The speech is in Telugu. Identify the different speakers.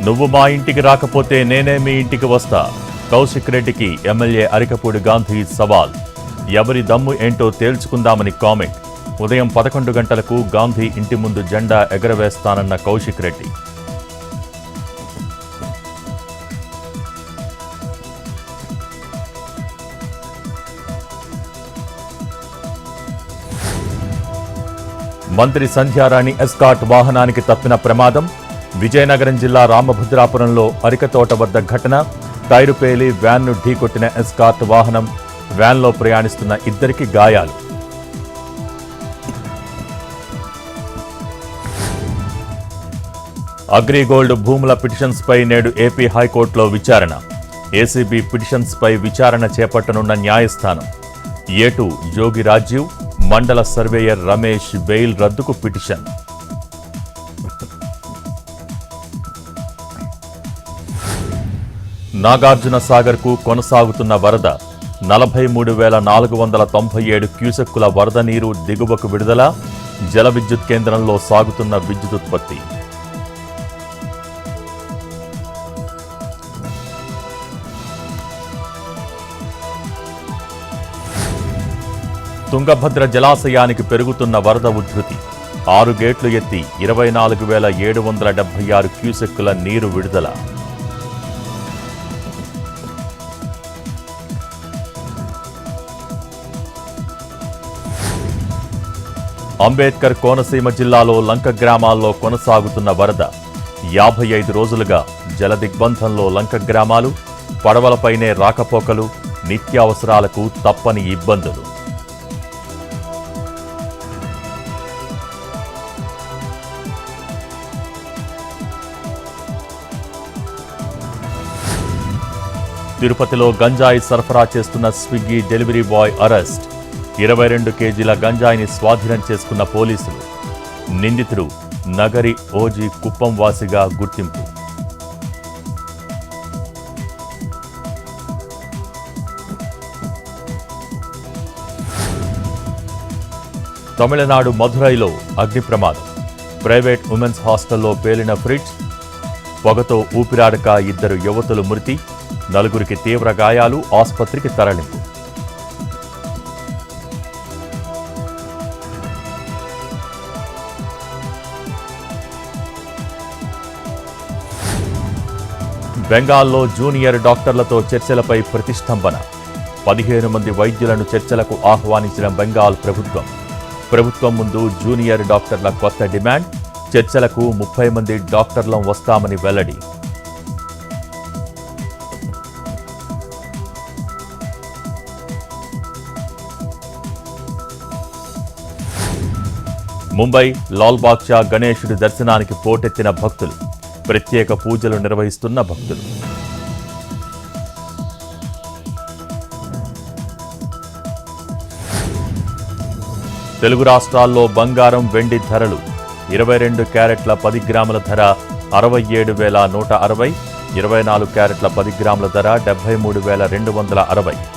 Speaker 1: నువ్వు మా ఇంటికి రాకపోతే నేనే మీ ఇంటికి వస్తా. కౌశిక్ రెడ్డికి ఎమ్మెల్యే అరికపూడి గాంధీ సవాల్. ఎవరి దమ్ము ఏంటో తేల్చుకుందామని కామెంట్. ఉదయం 11 గంటలకు గాంధీ ఇంటి ముందు జెండా ఎగరవేస్తానన్న కౌశిక్ రెడ్డి. మంత్రి సంధ్యారాణి ఎస్కాట్ వాహనానికి తప్పిన ప్రమాదం. విజయనగరం జిల్లా రామభద్రాపురంలో అరికతోట వద్ద ఘటన. టైరు పేలి వ్యాన్ను ఢీకొట్టిన ఎస్కాట్ వాహనం. వ్యాన్లో ప్రయాణిస్తున్న ఇద్దరికి గాయాలు. అగ్రిగోల్డ్ భూముల పిటిషన్స్పై నేడు ఏపీ హైకోర్టులో విచారణ. ఏసీబీ పిటిషన్స్పై విచారణ చేపట్టనున్న న్యాయస్థానం. ఏటు జోగి రాజీవ్, మండల సర్వేయర్ రమేష్ బెయిల్ రద్దుకు పిటిషన్. నాగార్జున సాగర్కు కొనసాగుతున్న వరద. 43,497 క్యూసెక్కుల వరద నీరు దిగువకు విడుదల. జల విద్యుత్ కేంద్రంలో సాగుతున్న విద్యుదుత్పత్తి. తుంగభద్ర జలాశయానికి పెరుగుతున్న వరద ఉధృతి. 6 గేట్లు ఎత్తి 24,776 క్యూసెక్కుల నీరు విడుదల. అంబేద్కర్ కోనసీమ జిల్లాలో లంక గ్రామాల్లో కొనసాగుతున్న వరద. 55 రోజులుగా జల దిగ్బంధంలో లంక గ్రామాలు. పడవలపైనే రాకపోకలు. నిత్యావసరాలకు తప్పని ఇబ్బందులు. తిరుపతిలో గంజాయి సరఫరా చేస్తున్న స్విగ్గీ డెలివరీ బాయ్ అరెస్ట్. 22 కేజీల గంజాయిని స్వాధీనం చేసుకున్న పోలీసులు. నిందితుడు నగరి ఓజీ కుప్పం వాసిగా గుర్తింపు. తమిళనాడు మధురైలో అగ్ని ప్రమాదం. ప్రైవేట్ ఉమెన్స్ హాస్టల్లో పేలిన ఫ్రిడ్జ్. పొగతో ఊపిరాడక 2 యువతులు మృతి. 4గురికి తీవ్ర గాయాలు. ఆసుపత్రికి తరలింపు. బెంగాల్లో జూనియర్ డాక్టర్లతో చర్చలపై ప్రతిష్టంభన. 15 మంది వైద్యులను చర్చలకు ఆహ్వానించిన బెంగాల్ ప్రభుత్వం. ప్రభుత్వం ముందు జూనియర్ డాక్టర్ల కొత్త డిమాండ్. చర్చలకు 30 మంది డాక్టర్లం వస్తామని వెల్లడి. ముంబై లాల్బాగ్షా గణేశుడి దర్శనానికి పోటెత్తిన భక్తులు. ప్రత్యేక పూజలు నిర్వహిస్తున్న భక్తులు. తెలుగు రాష్ట్రాల్లో బంగారం వెండి ధరలు. 22 క్యారెట్ల 10 గ్రాముల ధర 67,160. 24 క్యారెట్ల 10 గ్రాముల ధర 73,260.